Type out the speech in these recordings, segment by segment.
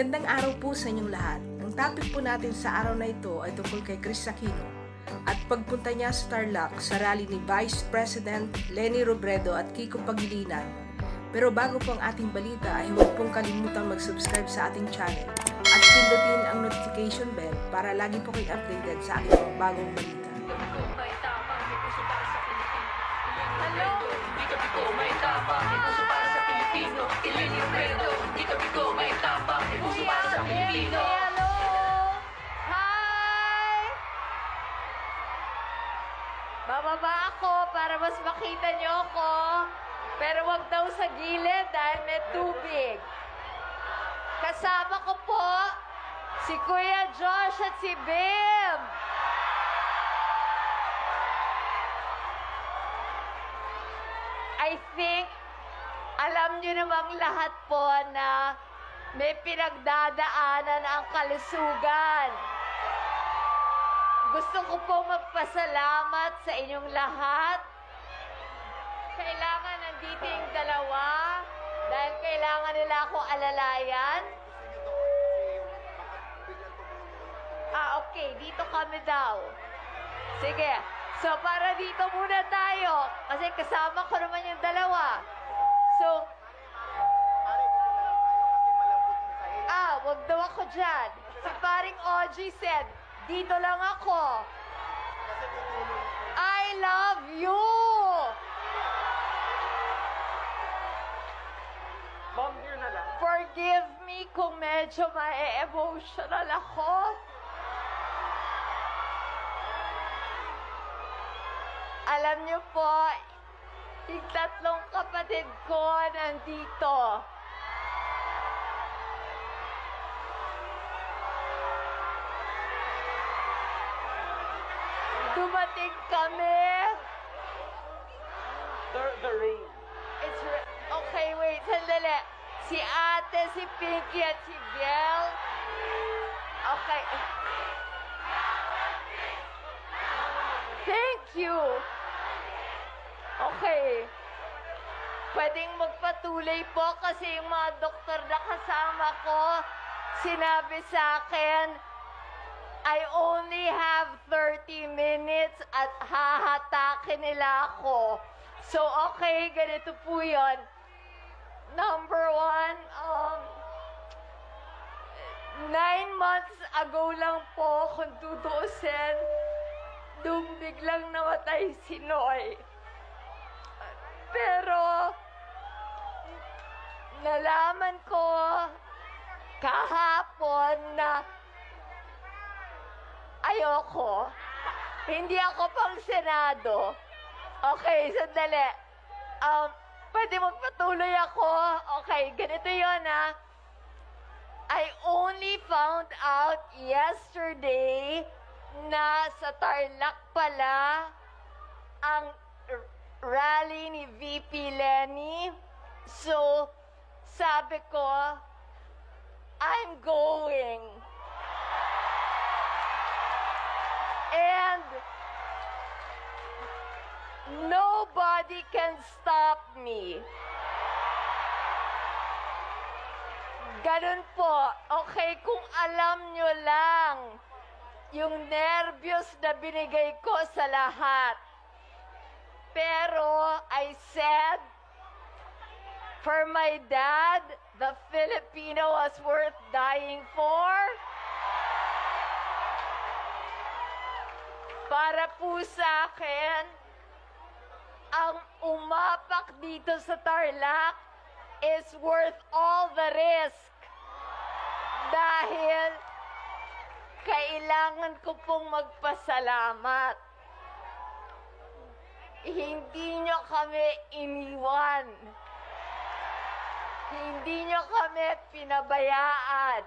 Magandang araw po sa inyong lahat. Ang topic po natin sa araw na ito ay tungkol kay Kris Aquino at pagpunta niya sa Tarlac sa rally ni Vice President Leni Robredo at Kiko Pangilinan. Pero bago po ang ating balita ay huwag pong kalimutang mag-subscribe sa ating channel at pindutin ang notification bell para lagi po kayo updated sa ating mga bagong balita. Hello? Hindi kami ko may tapang, may puso para sa Pilipino. Leni Robredo, hindi kami ko may tapang, may puso para sa Pilipino. Hello! Hi! Bababa ako para mas makita niyo ako. Pero wag daw sa gilid dahil may tubig. Kasama ko po si Kuya Josh at si Bim. I think, alam niyo namang lahat po na may pinagdadaanan ang kalusugan. Gusto ko po magpasalamat sa inyong lahat. Kailangan nandito yung dalawa dahil kailangan nila akong alalayan. Okay. Dito kami daw. Sige. So, para dito muna tayo. Kasi kasama ko naman yung dalawa. So, wag daw ako dyan. Si paring Ogie said, dito lang ako. I love you! Mom, dear na lang. Forgive me kung medyo ma-emotional ako. Alam niyo po, yung tatlong kapatid ko nandito. Dumating kami. The rain. Okay, wait, sandali. Si ate, si Pinky at si Biel. Okay. Thank you. Okay. Pwedeng magpatuloy po kasi yung mga doktor na kasama ko, sinabi sa akin, I only have 30 minutes at hahatakin nila ako. So, okay, ganito po yun. Number one, 9 months ago lang po, kung tutuusin, nung biglang namatay si Noy. Pero, nalaman ko kahapon na ayoko. Hindi ako pang Senado. Okay, sandali. Pwede magpatuloy ako. Okay, ganito yun ha. I only found out yesterday na sa Tarlac pala ang rally ni VP Leni. So, sabi ko, I'm going. And nobody can stop me. Ganun po. Okay, kung alam nyo lang yung nervyos na binigay ko sa lahat. Pero I said, for my dad, the Filipino was worth dying for. Para po sa akin, ang umapak dito sa Tarlac is worth all the risk. Dahil kailangan ko pong magpasalamat. Hindi nyo kami iniwan. Hindi nyo kami pinabayaan.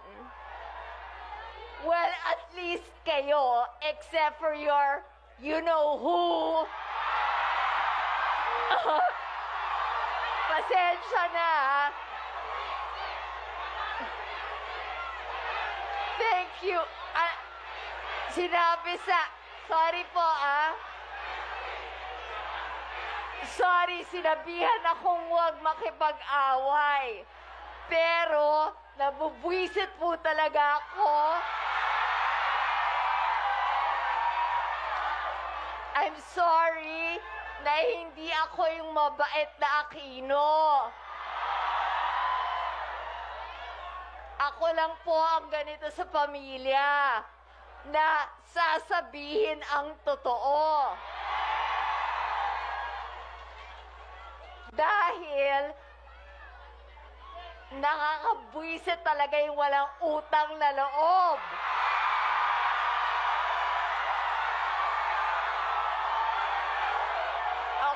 Well, at least kayo, except for your you-know-who. Pasensya na, ha? Thank you. Sorry po, Sorry, sinabihan akong huwag makipag-away. Pero, Nabubwisit po talaga ako. I'm sorry na hindi ako yung mabait na Aquino. Ako lang po ang ganito sa pamilya na sasabihin ang totoo. Dahil nakakabwisit talaga yung walang utang na loob.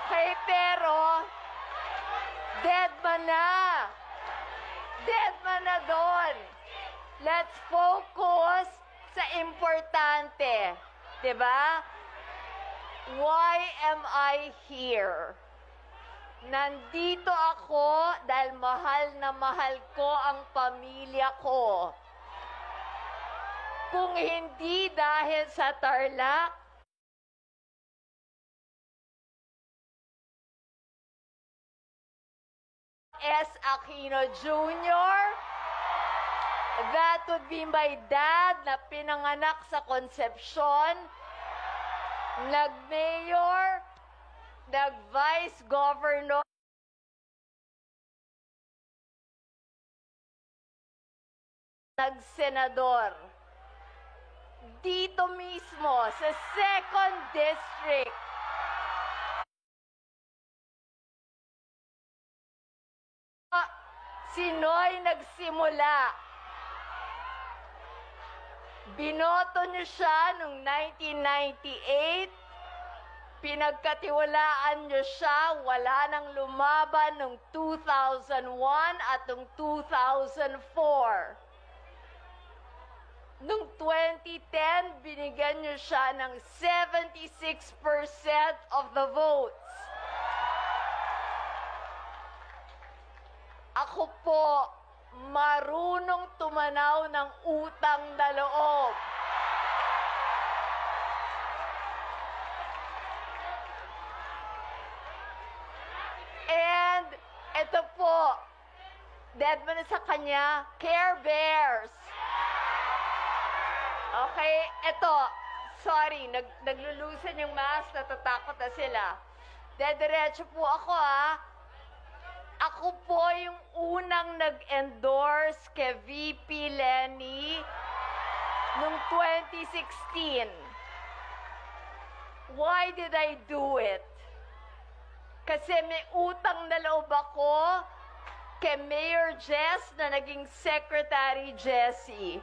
Okay, pero dead man na. Dead man na doon. Let's focus sa importante. Diba? Why am I here? Nandito ako dahil mahal na mahal ko ang pamilya ko. Kung hindi dahil sa Tarlac, S. Aquino Jr., that would be my dad na pinanganak sa Concepcion, nag-mayor, nag-vice governor, nag-senador. Dito mismo, sa 2nd District. Si Noy nagsimula. Binoto niyo siya noong 1998. Pinagkatiwalaan niyo siya, wala nang lumaban noong 2001 at noong 2004. Noong 2010, binigyan niyo siya ng 76% of the votes. Ako po, marunong tumanaw ng utang na loob. And ito po, dead man na sa kanya, Care Bears. Okay, ito, sorry, naglulusan yung mask, natatakot na sila. Dediretso po ako Ako po yung unang nag-endorse kay VP Lenny noong 2016. Why did I do it? Kasi may utang na loob ako kay Mayor Jess na naging Secretary Jessie.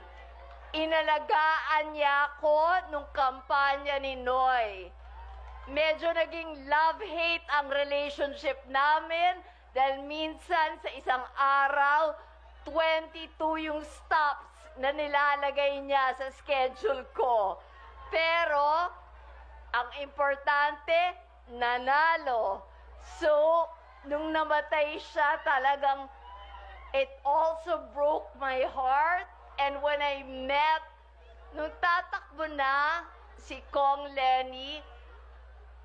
Inalagaan niya ako nung kampanya ni Noy. Medyo naging love-hate ang relationship namin dahil minsan sa isang araw, 22 yung stops na nilalagay niya sa schedule ko. Pero, ang importante, nanalo. So, nung namatay siya, talagang it also broke my heart. And when I met, nung tatakbo na si Kong Lenny,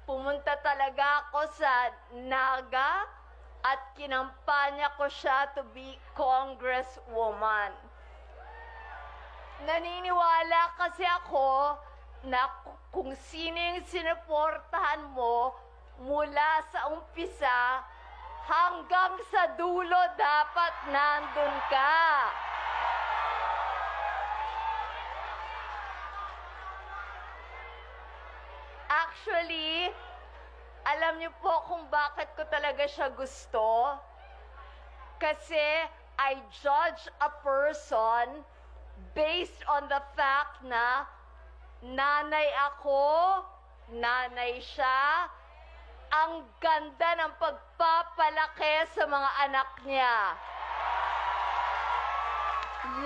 pumunta talaga ako sa Naga at kinampanya ko siya to be congresswoman. Naniniwala kasi ako na kung sino yung sinuportahan mo mula sa umpisa hanggang sa dulo dapat nandun ka. Actually, alam niyo po kung bakit ko talaga siya gusto? Kasi I judge a person based on the fact na nanay ako, nanay siya, ang ganda ng pagpapalaki sa mga anak niya.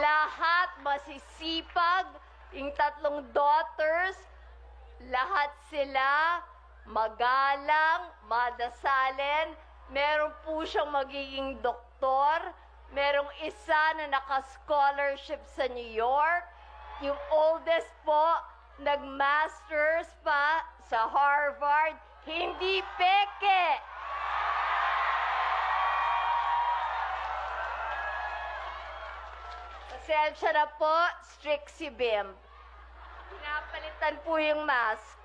Lahat masisipag, yung 3 daughters, lahat sila magalang, madasalin, meron po siyang magiging doktor, merong isa na naka-scholarship sa New York, yung oldest po, nag-masters pa sa Harvard, hindi peke. Pasensya na po, strict si Bim. Pinapalitan po yung mask.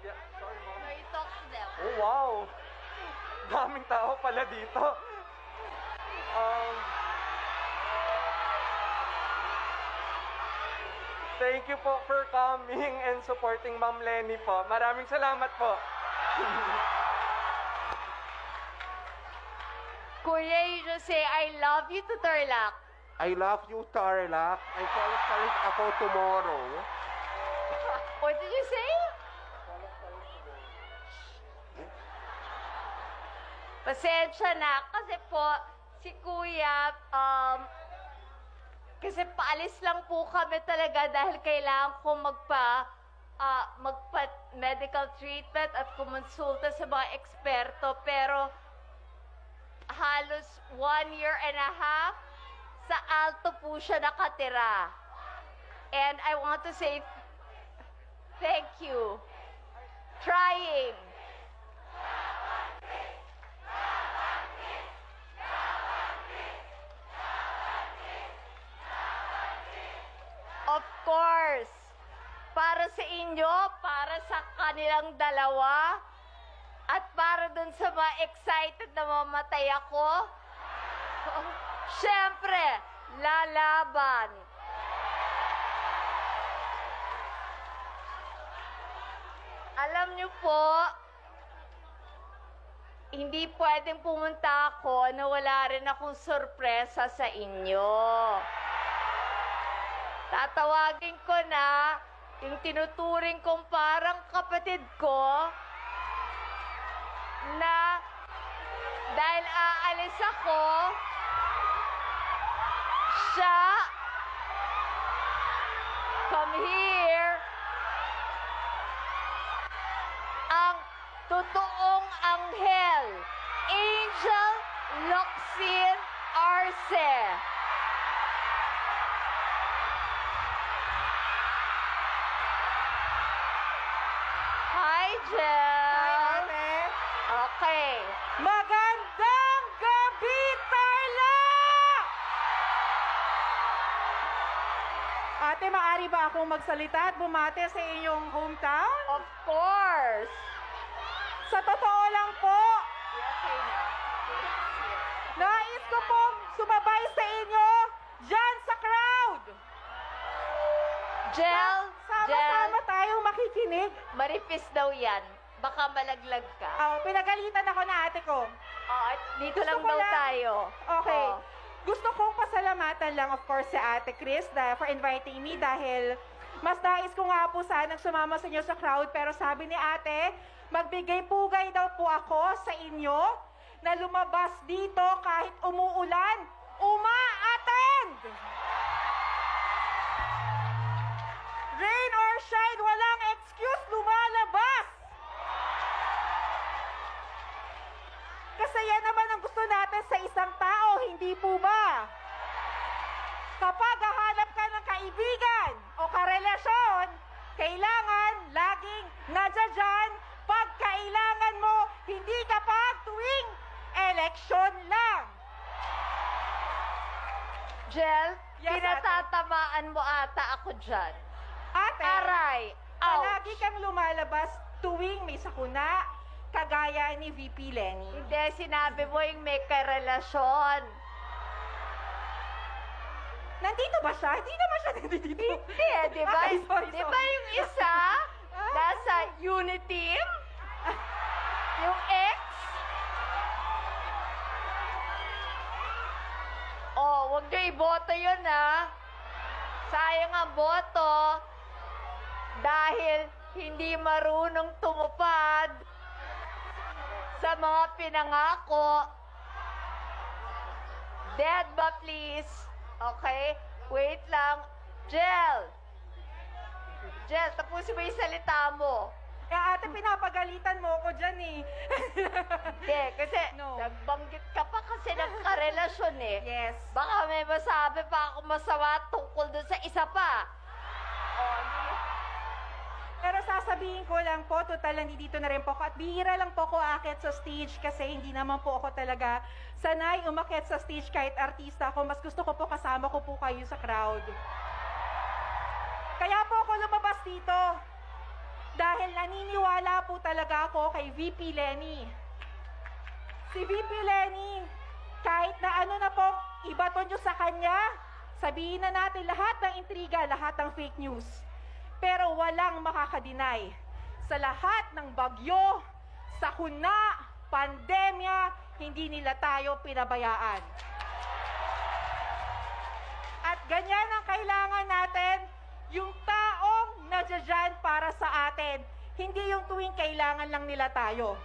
No, you talk to them. Oh, wow! Daming tao pala dito. Thank you po for coming and supporting Ma'am Lenny po. Maraming salamat po. Kuya, you just say, I love you to Tarlac. I love you, Tarlac. I call ako tomorrow. What did you say? Pasensya na, kasi po, si Kuya, kasi paalis lang po kami talaga dahil kailangan ko magpa-medical treatment at kumonsulta sa mga eksperto. Pero halos 1 year and a half, sa Alto po siya nakatira. And I want to say thank you. Trying. Of course, para sa inyo, para sa kanilang dalawa, at para dun sa mga excited na mamatay ako, syempre, lalaban. Alam niyo po, hindi pwedeng pumunta ako na wala rin akong sorpresa sa inyo. Tatawagin ko na yung tinuturing kong parang kapatid ko na dahil aalis ako, siya, come here, ang totoong anghel, Angel Locsin Arce. Hi, Jel. Okay. Magandang gabi, Tarlac! Ate, maaari ba akong magsalita at bumate sa inyong hometown? Of course. Sa totoo lang po, Okay na. nais ko pong sumabay sa inyo dyan sa crowd. Jel, Sama-sama tayong makikinig. maripis daw yan. Baka malaglag ka. Pinagalitan ako na ate ko. Dito Gusto lang ko daw lang- tayo. Okay. Oh. Gusto kong pasalamatan lang, of course, si Ate Chris for inviting me dahil mas nais ko nga po sanang sumama sa inyo sa crowd pero sabi ni ate, magbigay pugay daw po ako sa inyo na lumabas dito kahit umuulan, uma-attend! Rain or shine, walang excuse, lumalabas! Kasi yan naman ang gusto natin sa isang tao, hindi po ba? Kapag hahanap ka ng kaibigan o karelasyon, kailangan laging nadyan pag kailangan mo, hindi kapag tuwing eleksyon lang. Jel, Yes, pinatatamaan mo ata ako dyan. Ate, Aray! Ouch! palagi kang lumalabas tuwing may sakuna, kagaya ni VP Lenny. Hindi, sinabi mo yung may karelasyon. Nandito ba siya? Hindi naman siya nandito. Hindi, di ba? Ay, sorry, Di ba yung isa, Ah. nasa Uniteam? Yung ex? Oh, wag niyo iboto yun, ha? Sayang ang boto dahil hindi marunong tumupad sa mga pinangako. Dead ba, please? Okay? Wait lang. Jel! Jel, tapusin mo yung salita mo. Ate, pinapagalitan mo ko dyan eh. Hindi, kasi No. nagbanggit ka pa kasi ng karelasyon eh. Yes. Baka may masabi pa ako masama tungkol doon sa isa pa. Oh, Pero sasabihin ko lang po, total nandito na rin po ako at bihira lang po ako aakyat sa stage kasi hindi naman po ako talaga sanay umakyat sa stage kahit artista ako. Mas gusto ko po kasama ko po kayo sa crowd. Kaya po ako lumabas dito dahil naniniwala po talaga ako kay VP Lenny. Si VP Lenny, kahit na ano na pong ibato nyo sa kanya, sabihin na natin lahat ng intriga, lahat ng fake news. Pero walang makakadinay sa lahat ng bagyo, sakuna, pandemya, hindi nila tayo pinabayaan. At ganyan ang kailangan natin, yung taong nadyan para sa atin, hindi yung tuwing kailangan lang nila tayo.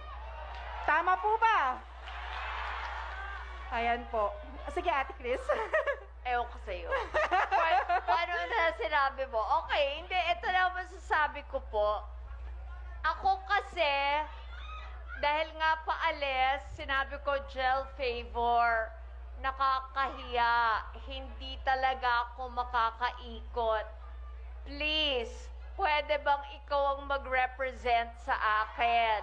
Tama po ba? Ayan po. Sige, Ate Chris. Ewan ko sa'yo. Paano na sinabi mo? Okay, hindi. Ito na ang masasabi ko po. Ako kasi, dahil nga paalis, sinabi ko, gel favor, nakakahiya. Hindi talaga ako makakaikot. Please, pwede bang ikaw ang mag-represent sa akin?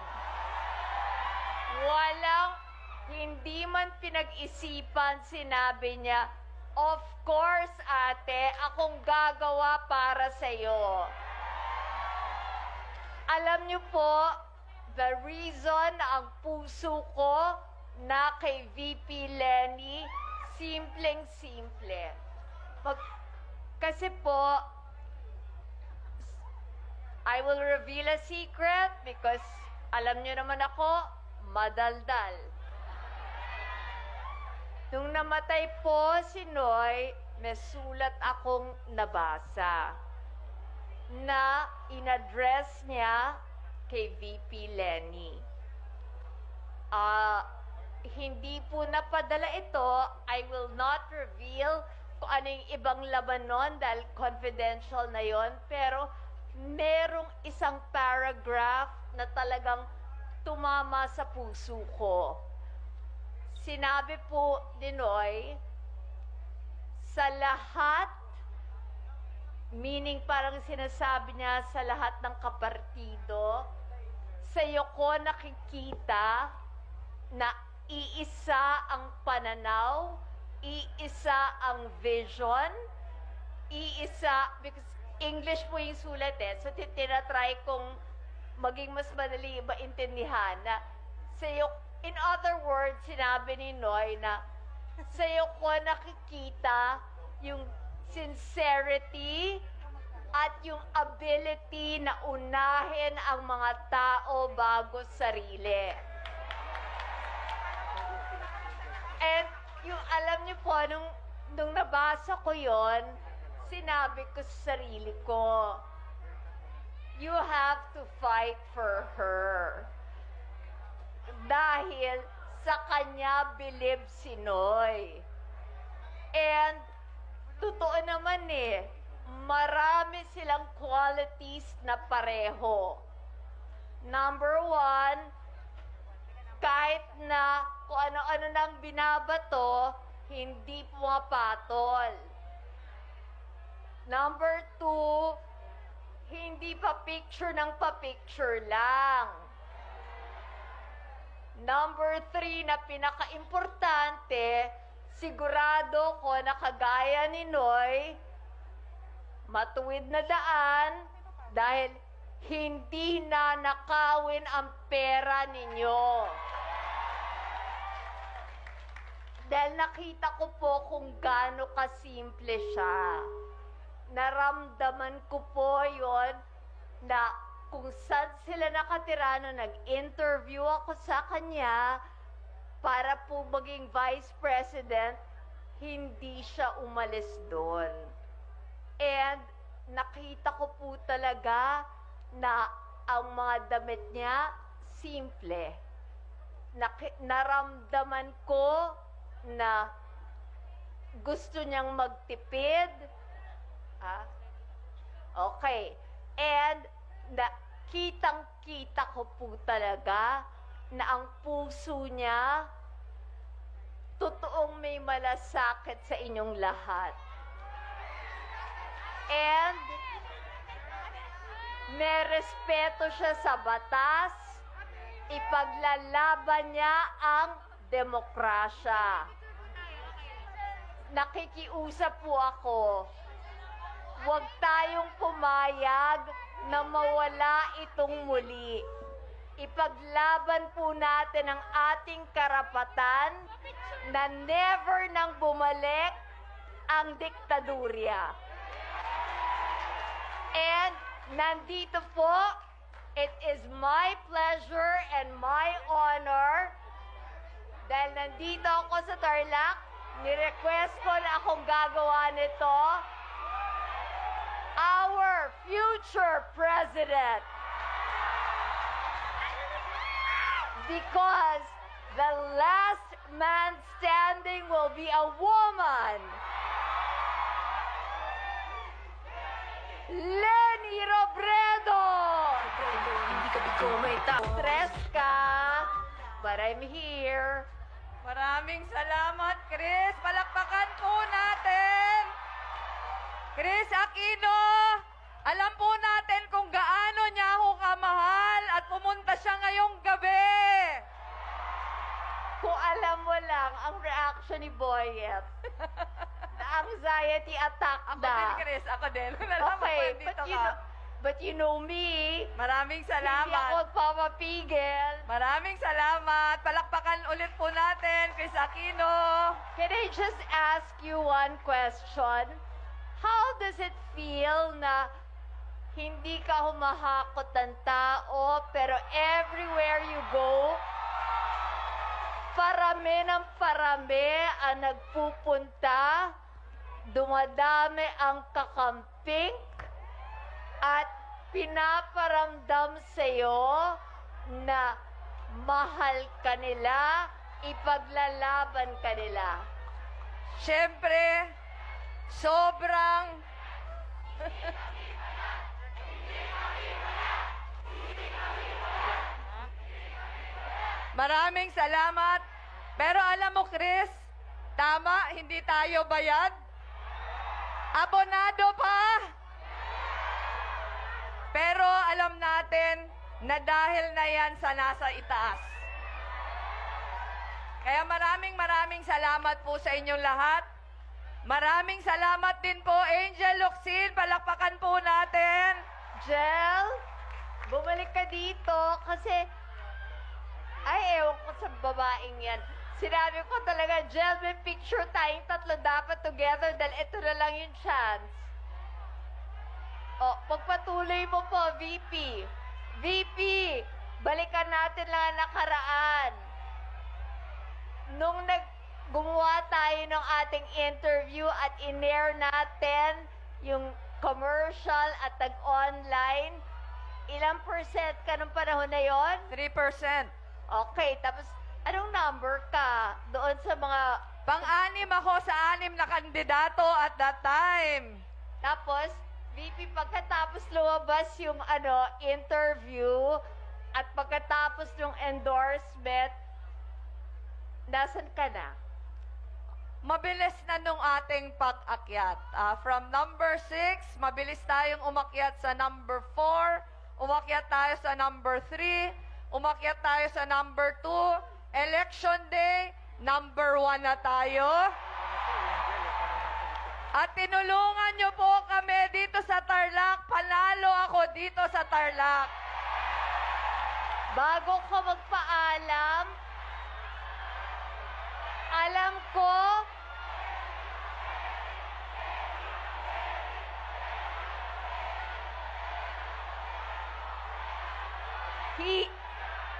Hindi man pinag-isipan, sinabi niya, of course, ate, akong gagawa para sa'yo. Alam niyo po, the reason na ang puso ko na kay VP Lenny, simpleng-simple. Kasi po, I will reveal a secret because alam niyo naman ako, madaldal. Nung namatay po si Noy, may sulat akong nabasa na in-address niya kay VP Lenny. Hindi po napadala ito. I will not reveal kung ano yung ibang laman nun dahil confidential na yon. Pero merong isang paragraph na talagang tumama sa puso ko. Sinabi po ni Noy, sa lahat, meaning parang sinasabi niya sa lahat ng kapartido, sa iyo ko nakikita na iisa ang pananaw, iisa ang vision, iisa, because English po yung sulat so tinatry kong maging mas madali maintindihan na sa iyo. In other words, sinabi ni Noy na sa'yo ko nakikita yung sincerity at yung ability na unahin ang mga tao bago sarili. And yung alam niyo po, nung nabasa ko yon, sinabi ko sa sarili ko, you have to fight for her. Dahil sa kanya bilib si Noy. And totoo naman marami silang qualities na pareho. Number one, kahit na kung ano-ano nang binabato, hindi pumapatol. Number two, hindi pa picture ng pa-picture lang. Number 3 na pinaka-importante, sigurado ko na kagaya ni Noy, matuwid na daan dahil hindi na nakawin ang pera ninyo. Dahil nakita ko po kung gaano kasimple siya. Naramdaman ko po yon na kung saan sila nakatira nung nag-interview ako sa kanya para po maging vice president, hindi siya umalis doon. And nakita ko po talaga na ang mga damit niya, simple. Naramdaman ko na gusto niyang magtipid. Okay. And kitang-kita ko po talaga na ang puso niya totoong may malasakit sa inyong lahat. And may respeto siya sa batas, ipaglalaban niya ang demokrasya. Nakikiusap po ako, huwag tayong pumayag na mawala itong muli. Ipaglaban po natin ang ating karapatan na never nang bumalik ang diktadurya. And nandito po, it is my pleasure and my honor dahil nandito ako sa Tarlac, ni-request ko na akong gagawa nito, our future president. Because the last man standing will be a woman. Leni Robredo! Hindi ka bigo, may tao. Stress ka, but I'm here. Maraming salamat, Chris. Palakpakan po natin. Chris Aquino, alam po natin kung gaano niya ako kamahal at pumunta siya ngayong gabi. Kung alam mo lang ang reaction ni Boyet, na anxiety attack Ako din, na. Chris. Ako din. Nalaman ko Okay, dito but you know me. Maraming Hindi ako salamat. magpapapigil. Maraming salamat. Palakpakan ulit po natin, Chris Aquino. Can I just ask you one question? How does it feel na hindi ka humahakot ng tao, pero everywhere you go, parami ng parami ang nagpupunta, dumadami ang kakamping, at pinaparamdam sa'yo na mahal ka nila, ipaglalaban ka nila. Siyempre, sobrang... Maraming salamat. Pero alam mo, Chris, tama, hindi tayo bayad. Abonado pa. Pero alam natin na dahil na yan sa nasa itaas. Kaya maraming salamat po sa inyong lahat. Maraming salamat din po, Angel Locsin. Palakpakan po natin. Jel, bumalik ka dito kasi, ay, ewan ko sa babaeng yan. Sinabi ko talaga, Jel, may picture tayong tatlo dapat together dahil ito na lang yung chance. O, pagpatuloy mo po, VP. VP, balikan natin lang ang nakaraan. Nung gumawa tayo ng ating interview at in-air natin yung commercial at nag-online, ilang percent ka nung panahon na yon? 3%. Okay, tapos anong number ka doon sa mga... Pang-anim ako sa 6 na kandidato at that time. Tapos, VP, pagkatapos lumabas yung interview at pagkatapos ng endorsement, nasan ka na? Mabilis na nung ating pag-akyat. From number 6, mabilis tayong umakyat sa number 4, umakyat tayo sa number 3, umakyat tayo sa number 2, election day, number 1 na tayo. At tinulungan nyo po kami dito sa Tarlac. Panalo ako dito sa Tarlac. Bago ko magpaalam, alam ko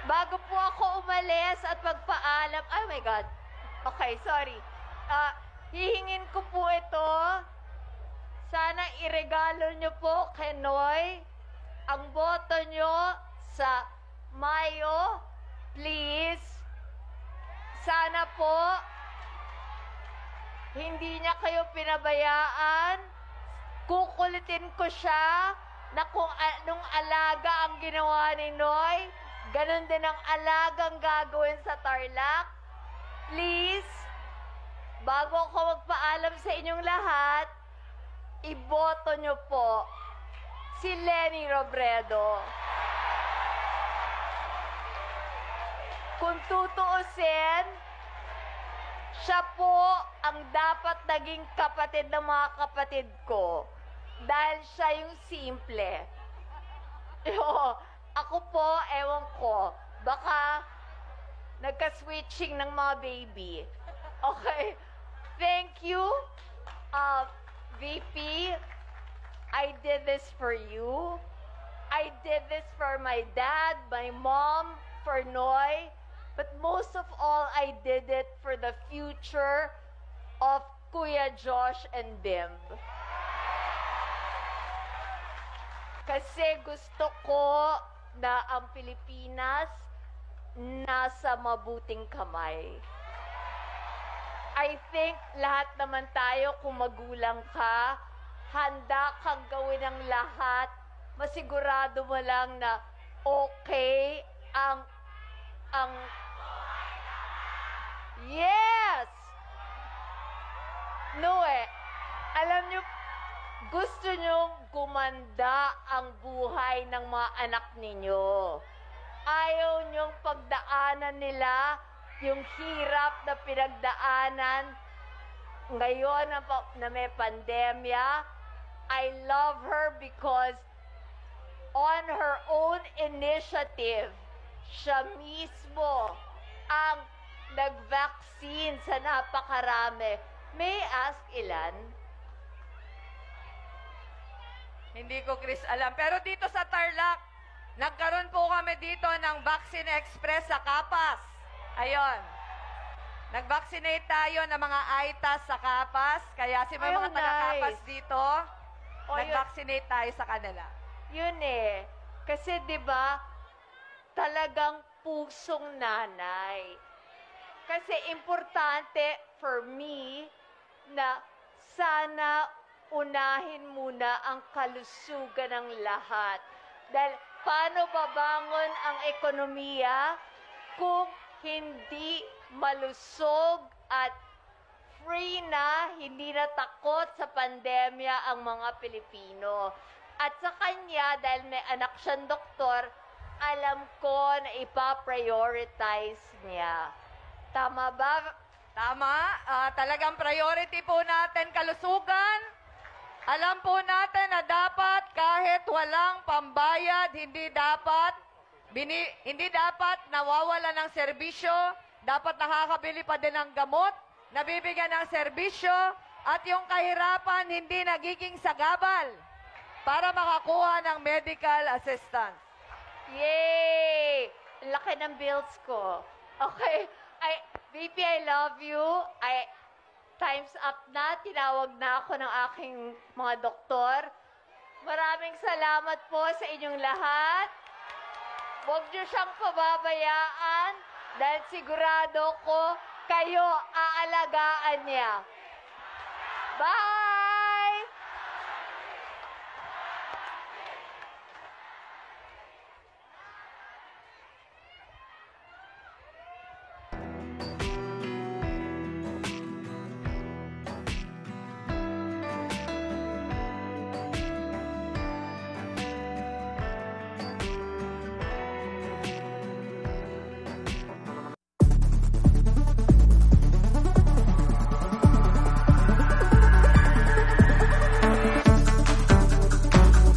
bago po ako umalis at magpaalam, oh my God. Okay, sorry. Hihingin ko po ito. Sana iregalo nyo po kay Noy ang boto nyo sa Mayo. Please. Sana po hindi niya kayo pinabayaan. Kukulitin ko siya na kung anong alaga ang ginawa ni Noy, ganun din ang alagang gagawin sa Tarlac. Please, bago ako magpaalam sa inyong lahat, iboto nyo po si Leni Robredo. Kung tutuusin, siya po ang dapat naging kapatid ng mga kapatid ko. Dahil siya yung simple. Ako po, ewan ko, baka nagka-switching ng mga baby. Okay. Thank you, VP. I did this for you. I did this for my dad, my mom, for Noy. But most of all, I did it for the future of Kuya Josh and Bim. Kasi gusto ko na ang Pilipinas nasa mabuting kamay. I think lahat naman tayo, kung magulang ka, handa kang gawin ang lahat, masigurado mo lang na okay ang yes! No alam nyo, gusto nyong gumanda ang buhay ng mga anak ninyo. Ayaw nyong pagdaanan nila yung hirap na pinagdaanan ngayon na may pandemya. I love her because on her own initiative, siya mismo ang nag-vaccine sa napakarami. May I ask ilan? Hindi ko, Chris, alam. Pero dito sa Tarlac, nagkaroon po kami dito ng Vaccine Express sa Kapas. Ayun. Nag-vaccinate tayo ng mga AITAS sa Kapas. Kaya si may mga taga-Kapas dito, nag-vaccinate tayo sa kanila. Yun Kasi 'di ba, talagang pusong nanay. Kasi importante for me na sana unahin muna ang kalusugan ng lahat. Dahil paano babangon ang ekonomiya kung hindi malusog at free na, hindi na takot sa pandemya ang mga Pilipino. At sa kanya, dahil may anak siyang doktor, alam ko na ipa-prioritize niya. Tama ba? Tama. Talagang priority po natin kalusugan. Alam po natin na dapat kahit walang pambayad, hindi dapat nawawala ng serbisyo, dapat nakakabili pa din ng gamot, nabibigyan ng serbisyo, at yung kahirapan hindi nagiging sagabal para makakuha ng medical assistance. Yay! Laki ng bills ko. Okay. VP, I love you. Time's up na. Tinawag na ako ng aking mga doktor. Maraming salamat po sa inyong lahat. Huwag niyo siyang pababayaan dahil sigurado ko kayo aalagaan niya. Bye!